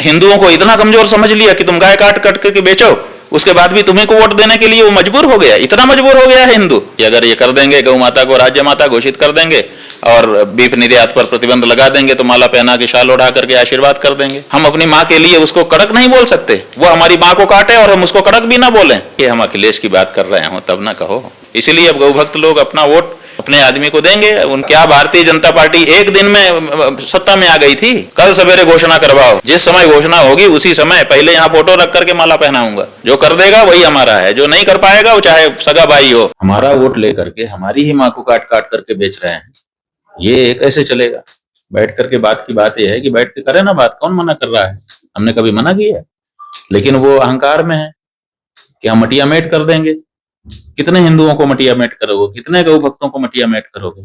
हिंदुओं को इतना कमजोर समझ लिया कि तुम गाय काट काट करके बेचो, उसके बाद भी तुम्ही को वोट देने के लिए वो मजबूर हो गया, इतना मजबूर हो गया है हिंदू कि अगर ये कर देंगे, गौ माता को राज्य माता घोषित कर देंगे और बीफ निर्यात पर प्रतिबंध लगा देंगे तो माला पहना के शाल उड़ा करके आशीर्वाद कर देंगे। हम अपनी माँ के लिए उसको कड़क नहीं बोल सकते, वो हमारी माँ को काटे और हम उसको कड़क भी ना बोलें कि हम अखिलेश की बात कर रहे हो, तब ना कहो। इसीलिए अब गौ भक्त लोग अपना वोट अपने आदमी को देंगे। उन क्या भारतीय जनता पार्टी एक दिन में सत्ता में आ गई थी? कल सवेरे घोषणा करवाओ, जिस समय घोषणा होगी उसी समय पहले यहाँ फोटो रख करके माला पहनाऊंगा। जो कर देगा वही हमारा है, जो नहीं कर पाएगा वो चाहे सगा भाई हो। हमारा वोट लेकर के हमारी ही माँ को काट काट करके बेच रहे हैं, ये कैसे चलेगा? बैठ करके बात की बात यह है कि बैठ के करे ना बात, कौन मना कर रहा है? हमने कभी मना किया? लेकिन वो अहंकार में है कि हम मटिया मेट कर देंगे। कितने हिंदुओं को मटिया मेट करोगे? कितने गौ भक्तों को मटिया मेट करोगे?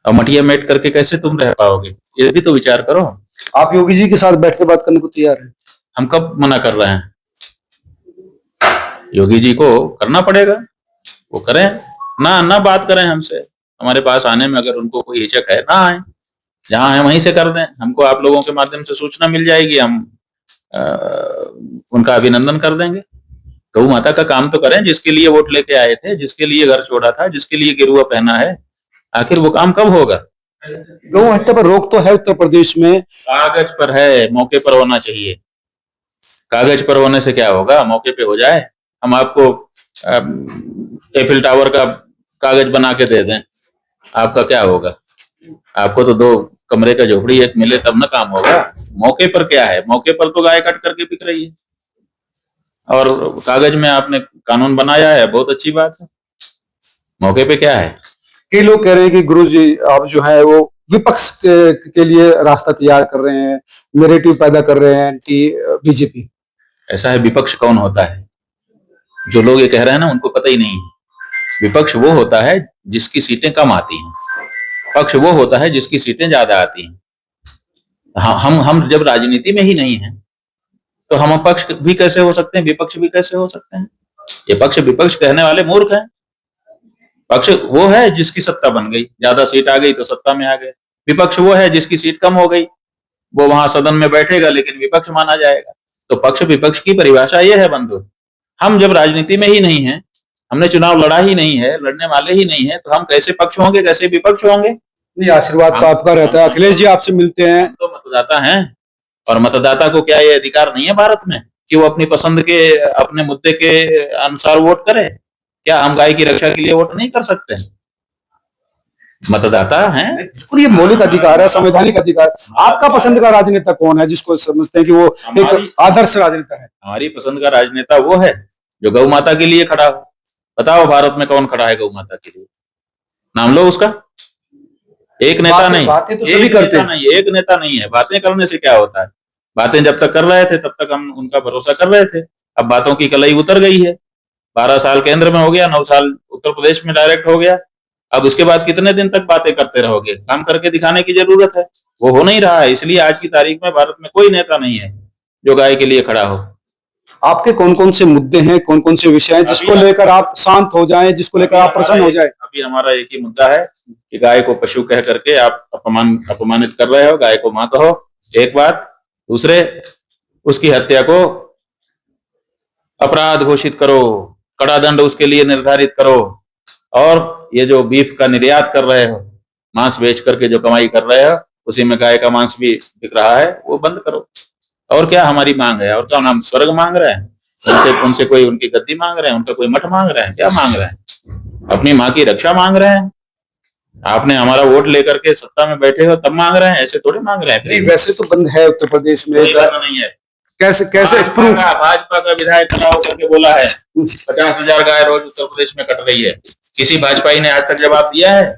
और मटिया मेट करके कैसे तुम रह पाओगे? ये भी तो विचार करो। आप योगी जी के साथ बैठ के बात करने को तैयार हैं? हम कब मना कर रहे हैं? योगी जी को करना पड़ेगा, वो करें ना बात करें हमसे। हमारे पास आने में अगर उनको कोई हिचक है, ना आए, जहां है वहीं से कर दें। हमको आप लोगों के माध्यम से सूचना मिल जाएगी, हम उनका अभिनंदन कर देंगे। गौ माता का काम तो करें, जिसके लिए वोट लेके आए थे, जिसके लिए घर छोड़ा था, जिसके लिए गिरुआ पहना है, आखिर वो काम कब होगा? गौ हत्या पर रोक तो है उत्तर प्रदेश में, कागज पर है, मौके पर होना चाहिए। कागज पर होने से क्या होगा? मौके पे हो जाए। हम आपको एफिल टावर का कागज बना के दे दें, आपका क्या होगा? आपको तो 2 कमरे का झोपड़ी एक मिले तब ना काम होगा। मौके पर क्या है? मौके पर तो गाय कट करके बिक रही है और कागज में आपने कानून बनाया है, बहुत अच्छी बात है। मौके पे क्या है? कई लोग कह रहे हैं कि गुरु जी आप जो है वो विपक्ष के लिए रास्ता तैयार कर रहे हैं, नैरेटिव पैदा कर रहे हैं कि बीजेपी। ऐसा है, विपक्ष कौन होता है? जो लोग ये कह रहे हैं ना, उनको पता ही नहीं है। विपक्ष वो होता है जिसकी सीटें कम आती हैं, पक्ष वो होता है जिसकी सीटें ज्यादा आती हैं। हम जब राजनीति में ही नहीं है तो हम पक्ष भी कैसे हो सकते हैं, विपक्ष भी कैसे हो सकते हैं? ये पक्ष विपक्ष कहने वाले मूर्ख हैं। पक्ष वो है जिसकी सत्ता बन गई, ज्यादा सीट आ गई तो सत्ता में आ गए। विपक्ष वो है जिसकी सीट कम हो गई, वो वहां सदन में बैठेगा लेकिन विपक्ष माना जाएगा। तो पक्ष विपक्ष की परिभाषा ये है बंधु। हम जब राजनीति में ही नहीं है, हमने चुनाव लड़ा ही नहीं है, लड़ने वाले ही नहीं है, तो हम कैसे पक्ष होंगे, कैसे विपक्ष होंगे? नहीं, आशीर्वाद तो आपका रहता है। अखिलेश जी आपसे मिलते हैं तो मतदाता हैं, और मतदाता को क्या ये अधिकार नहीं है भारत में कि वो अपनी पसंद के, अपने मुद्दे के अनुसार वोट करे? क्या हम गाय की रक्षा के लिए वोट नहीं कर सकते? मतदाता हैं, बिल्कुल, ये मौलिक अधिकार है, संवैधानिक अधिकार। आपका पसंद का राजनेता कौन है जिसको समझते हैं कि वो एक आदर्श राजनेता है? हमारी पसंद का राजनेता वो है जो गौ माता के लिए खड़ा हो। बताओ भारत में कौन खड़ा है गौ माता के लिए? नाम लो उसका। एक नेता नहीं, बातें तो सभी करते हैं। एक नेता नहीं है। बातें करने से क्या होता है? बातें जब तक कर रहे थे तब तक हम उनका भरोसा कर रहे थे। अब बातों की कलई उतर गई है। 12 साल केंद्र में हो गया, 9 साल उत्तर प्रदेश में डायरेक्ट हो गया। अब उसके बाद कितने दिन तक बातें करते रहोगे? काम करके दिखाने की जरूरत है, वो हो नहीं रहा है। इसलिए आज की तारीख में भारत में कोई नेता नहीं है जो गाय के लिए खड़ा हो। आपके कौन कौन से मुद्दे हैं, कौन कौन से विषय हैं जिसको लेकर आप शांत हो जाएं, जिसको लेकर आप प्रसन्न हो जाएं? अभी हमारा एक ही मुद्दा है कि गाय को पशु कह करके आप अपमानित कर रहे हो। गाय को मां कहो, एक बात। दूसरे, उसकी हत्या को अपराध घोषित करो, कड़ा दंड उसके लिए निर्धारित करो। और ये जो बीफ का निर्यात कर रहे हो, मांस बेच करके जो कमाई कर रहे हो, उसी में गाय का मांस भी बिक रहा है, वो बंद करो। और क्या हमारी मांग है? और क्या हम स्वर्ग मांग रहे हैं? उनसे कोई उनकी गद्दी मांग रहे हैं? उनका कोई मठ मांग रहे हैं? क्या मांग रहे हैं? अपनी माँ की रक्षा मांग रहे हैं। आपने हमारा वोट लेकर के सत्ता में बैठे हो तब मांग रहे हैं, ऐसे थोड़े मांग रहे हैं। नहीं, वैसे तो बंद है उत्तर प्रदेश में। नहीं है। कैसे भाजपा का विधायक खड़ा होकर के बोला है 50,000 गाय रोज उत्तर प्रदेश में कट रही है। किसी भाजपाई ने आज तक जवाब दिया है?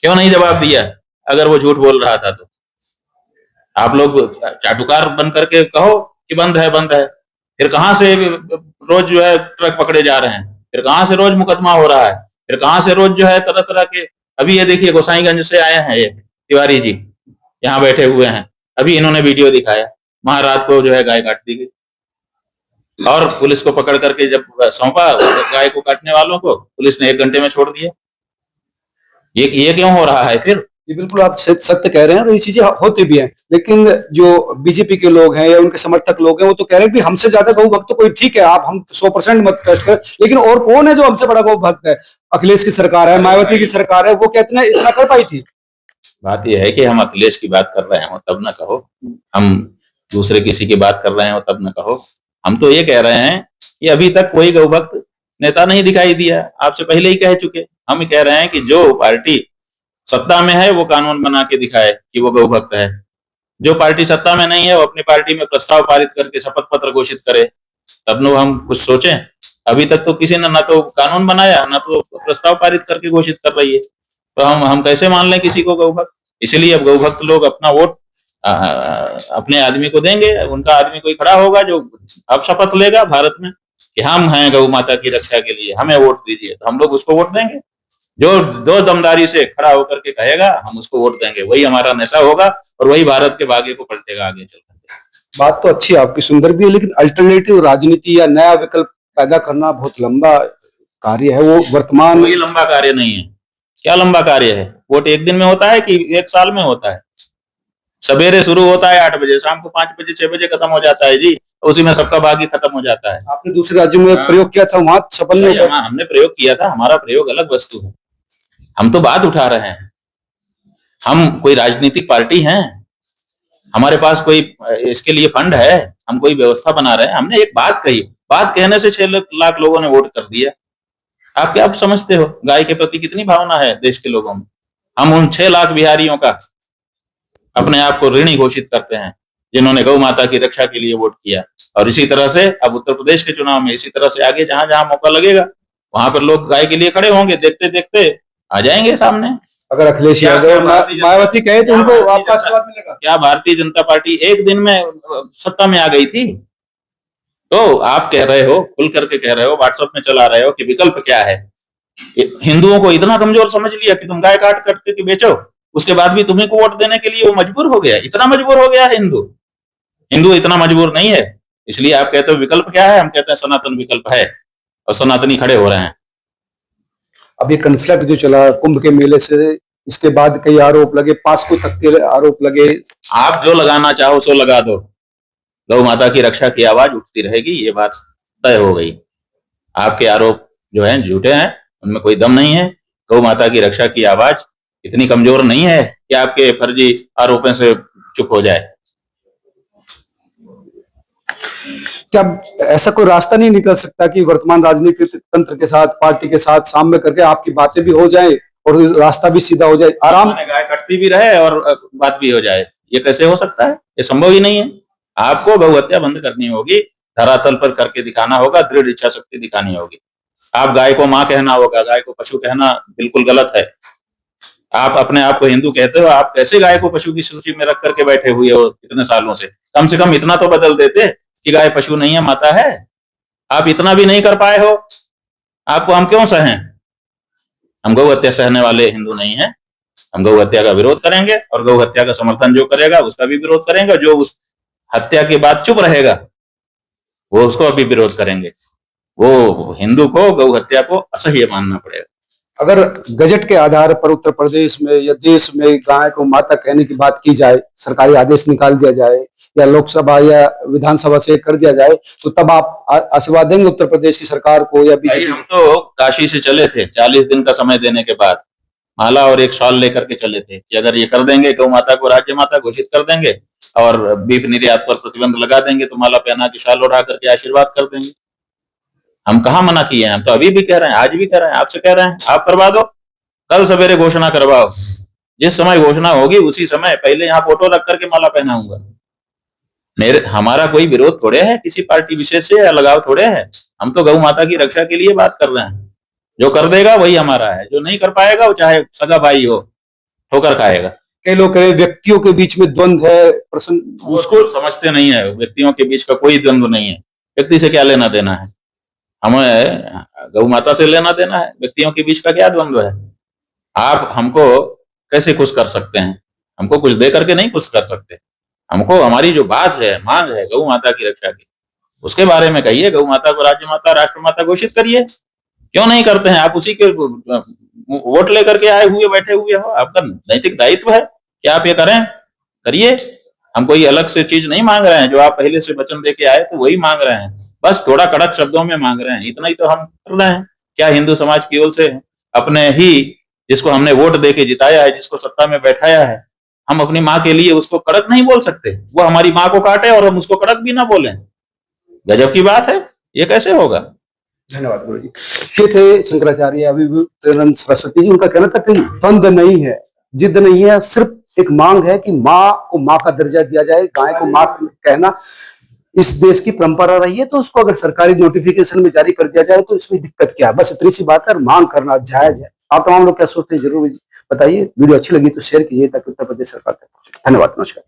क्यों नहीं जवाब दिया? अगर वो झूठ बोल रहा था तो आप लोग चाटुकार बन करके कहो कि बंद है, बंद है। फिर कहां से रोज जो है ट्रक पकड़े जा रहे हैं? फिर कहां से रोज मुकदमा हो रहा है? फिर कहां से रोज जो है तरह तरह के। अभी ये देखिए, गोसाईगंज से आए हैं ये तिवारी जी, यहाँ बैठे हुए हैं। अभी इन्होंने वीडियो दिखाया, वहां रात को जो है गाय काट दी गई और पुलिस को पकड़ करके जब सौंपा गाय को काटने वालों को, पुलिस ने 1 घंटे में छोड़ दिया। ये क्यों हो रहा है? फिर ये बिल्कुल आप सत्य कह रहे हैं और ये चीजें होती भी हैं, लेकिन जो बीजेपी के लोग हैं या उनके समर्थक लोग हैं वो तो कह रहे हैं कि हमसे ज्यादा गौ भक्त तो कोई ठीक है, आप हम 100% मत कष्ट कर, लेकिन और कौन है जो हमसे बड़ा गौ भक्त है? अखिलेश की सरकार है, मायावती की सरकार है, वो कहते हैं इतना कर पाई थी। बात यह है कि हम अखिलेश की बात कर रहे हो तब ना कहो, हम दूसरे किसी की बात कर रहे हो तब ना कहो। हम तो ये कह रहे हैं कि अभी तक कोई गौभक्त नेता नहीं दिखाई दिया, आपसे पहले ही कह चुके। हम कह रहे हैं कि जो पार्टी सत्ता में है वो कानून बना के दिखाए कि वो गौभक्त है। जो पार्टी सत्ता में नहीं है वो अपनी पार्टी में प्रस्ताव पारित करके शपथ पत्र घोषित करे, तब न हम कुछ सोचें। अभी तक तो किसी ने ना तो कानून बनाया ना तो प्रस्ताव पारित करके घोषित कर रही है, तो हम कैसे मान लें किसी को गौभक्त? इसलिए अब गौभक्त लोग अपना वोट अपने आदमी को देंगे, उनका आदमी कोई खड़ा होगा जो अब शपथ लेगा भारत में कि हम हैं गौ माता की रक्षा के लिए, हमें वोट दीजिए, तो हम लोग उसको वोट देंगे। जो दो दमदारी से खड़ा होकर के कहेगा हम उसको वोट देंगे, वही हमारा नेता होगा और वही भारत के भाग्य को पलटेगा आगे चल करके। बात तो अच्छी आपकी, सुंदर भी है, लेकिन अल्टरनेटिव राजनीति या नया विकल्प पैदा करना बहुत लंबा कार्य है। वो वर्तमान कोई लंबा कार्य नहीं है। क्या लंबा कार्य है? वोट एक दिन में होता है कि एक साल में होता है? सवेरे शुरू होता है 8 बजे, शाम को 5 बजे 6 बजे खत्म हो जाता है जी, उसी में सबका भाग्य खत्म हो जाता है। आपने दूसरे राज्यों में प्रयोग किया था, वहां सफल नहीं हुआ? हमने प्रयोग किया था, हमारा प्रयोग अलग वस्तु है। हम तो बात उठा रहे हैं, हम कोई राजनीतिक पार्टी हैं, हमारे पास कोई इसके लिए फंड है, हम कोई व्यवस्था बना रहे हैं। हमने एक बात कही, बात कहने से 6 लाख लोगों ने वोट कर दिया। आप क्या समझते हो गाय के प्रति कितनी भावना है देश के लोगों में? हम उन 6 लाख बिहारियों का अपने आप को ऋणी घोषित करते हैं जिन्होंने गौ माता की रक्षा के लिए वोट किया। और इसी तरह से अब उत्तर प्रदेश के चुनाव में इसी तरह से आगे जहां जहां मौका लगेगा वहां पर लोग गाय के लिए खड़े होंगे, देखते देखते आ जाएंगे सामने। अगर अखिलेश यादव मायावती कहे तो उनको आपका आशीर्वाद मिलेगा? क्या भारतीय जनता पार्टी एक दिन में सत्ता में आ गई थी? तो आप कह रहे हो, खुल करके कह रहे हो, व्हाट्सएप में चला रहे हो कि विकल्प क्या है। हिंदुओं को इतना कमजोर समझ लिया कि तुम गाय काट काट के बेचो, उसके बाद भी तुम्हें को वोट देने के लिए वो मजबूर हो गया। इतना मजबूर हो गया है हिंदू? हिंदू इतना मजबूर नहीं है। इसलिए आप कहते हो विकल्प क्या है, हम कहते हैं सनातन विकल्प है और सनातनी खड़े हो रहे हैं। अब ये कन्फ्लिक्ट जो चला कुंभ के मेले से, इसके बाद कई आरोप लगे, पास्को तक के आरोप लगे। आप जो लगाना चाहो सो लगा दो, गौ माता की रक्षा की आवाज उठती रहेगी, ये बात तय हो गई। आपके आरोप जो हैं झूठे हैं, उनमें कोई दम नहीं है। गौ माता की रक्षा की आवाज इतनी कमजोर नहीं है कि आपके फर्जी आरोपों से चुप हो जाए। क्या ऐसा कोई रास्ता नहीं निकल सकता कि वर्तमान राजनीतिक तंत्र के साथ, पार्टी के साथ सामने करके आपकी बातें भी हो जाए और रास्ता भी सीधा हो जाए, आराम गाय कटती भी रहे और बात भी हो जाए? ये कैसे हो सकता है? ये संभव ही नहीं है। आपको गौ हत्या बंद करनी होगी, धरातल पर करके दिखाना होगा, दृढ़ इच्छा शक्ति दिखानी होगी। आप गाय को माँ कहना होगा, गाय को पशु कहना बिल्कुल गलत है। आप अपने आप को हिंदू कहते हो, आप कैसे गाय को पशु की सूची में रख करके बैठे हुए हो इतने सालों से? कम से कम इतना तो बदल देते कि गाय पशु नहीं है, माता है। आप इतना भी नहीं कर पाए हो, आपको हम क्यों सहें? हम गौ हत्या सहने वाले हिंदू नहीं है। हम गौ हत्या का विरोध करेंगे और गौ हत्या का समर्थन जो करेगा उसका भी विरोध करेंगे, जो उस हत्या के बाद चुप रहेगा वो उसको अभी विरोध करेंगे। वो हिंदू को गौ हत्या को असह्य मानना पड़ेगा। अगर गजट के आधार पर उत्तर प्रदेश में या देश में गाय को माता कहने की बात की जाए, सरकारी आदेश निकाल दिया जाए या लोकसभा या विधानसभा से कर दिया जाए, तो तब आप आशीर्वाद देंगे उत्तर प्रदेश की सरकार को या बीजेपी? हम तो काशी से चले थे 40 दिन का समय देने के बाद, माला और एक शॉल लेकर के चले थे कि अगर ये कर देंगे, गौ माता को राज्य माता घोषित कर देंगे और बीफ निर्यात पर प्रतिबंध लगा देंगे, तो माला पहना के शाल उठा करके आशीर्वाद कर देंगे। हम कहा मना किए हैं? हम तो अभी भी कह रहे हैं, आज भी कह रहे हैं, आपसे कह रहे हैं आप करवा दो, कल सवेरे घोषणा करवाओ। जिस समय घोषणा होगी उसी समय पहले यहाँ फोटो रख करके माला पहनाऊंगा। हमारा कोई विरोध थोड़े है किसी पार्टी विशेष से या लगाव थोड़े है। हम तो गौ माता की रक्षा के लिए बात कर रहे हैं। जो कर देगा वही हमारा है, जो नहीं कर पाएगा वो चाहे सगा भाई हो ठोकर खाएगा। कई लोग कहे व्यक्तियों के बीच में द्वंद्व है, प्रश्न उसको समझते नहीं है। व्यक्तियों के बीच का कोई द्वंद्व नहीं है। व्यक्ति से क्या लेना देना है? हमें गौ माता से लेना देना है। व्यक्तियों के बीच का क्या द्वंद्व है? आप हमको कैसे खुश कर सकते हैं? हमको कुछ दे करके नहीं खुश कर सकते। हमको हमारी जो बात है, मांग है गौ माता की रक्षा की, उसके बारे में कहिए। गौ माता को राज्य माता, राष्ट्र माता घोषित करिए। क्यों नहीं करते हैं आप? उसी के वोट लेकर के आए हुए बैठे हुए हो, आपका नैतिक दायित्व है कि आप ये करें, करिए। हम कोई अलग से चीज नहीं मांग रहे हैं, जो आप पहले से वचन दे के आए तो वही मांग रहे हैं, बस थोड़ा कड़क शब्दों में मांग रहे हैं, इतना ही तो हम कर रहे हैं। क्या हिंदू समाज की ओर से अपने ही जिसको हमने वोट दे के जिताया है, जिसको सत्ता में बैठाया है, हम अपनी माँ के लिए उसको कड़क नहीं बोल सकते? वो हमारी माँ को काटे और हम उसको कड़क भी ना बोलें? गजब की बात है, ये कैसे होगा? धन्यवाद गुरु जी। ये थे शंकराचार्य अभिभूतानंद सरस्वती जी। उनका कहना था कि द्वंद नहीं है, जिद नहीं है, सिर्फ एक मांग है कि माँ को माँ का दर्जा दिया जाए। गाय को माँ कहना इस देश की परंपरा रही है, तो उसको अगर सरकारी नोटिफिकेशन में जारी कर दिया जाए तो इसमें दिक्कत क्या है? बस इतनी सी बात है, और मांग करना जायज है। आप तमाम लोग क्या सोचते हैं जरूर बताइए। वीडियो अच्छी लगी तो शेयर कीजिए ताकि उत्तर प्रदेश सरकार तक पहुंचे। धन्यवाद, नमस्कार।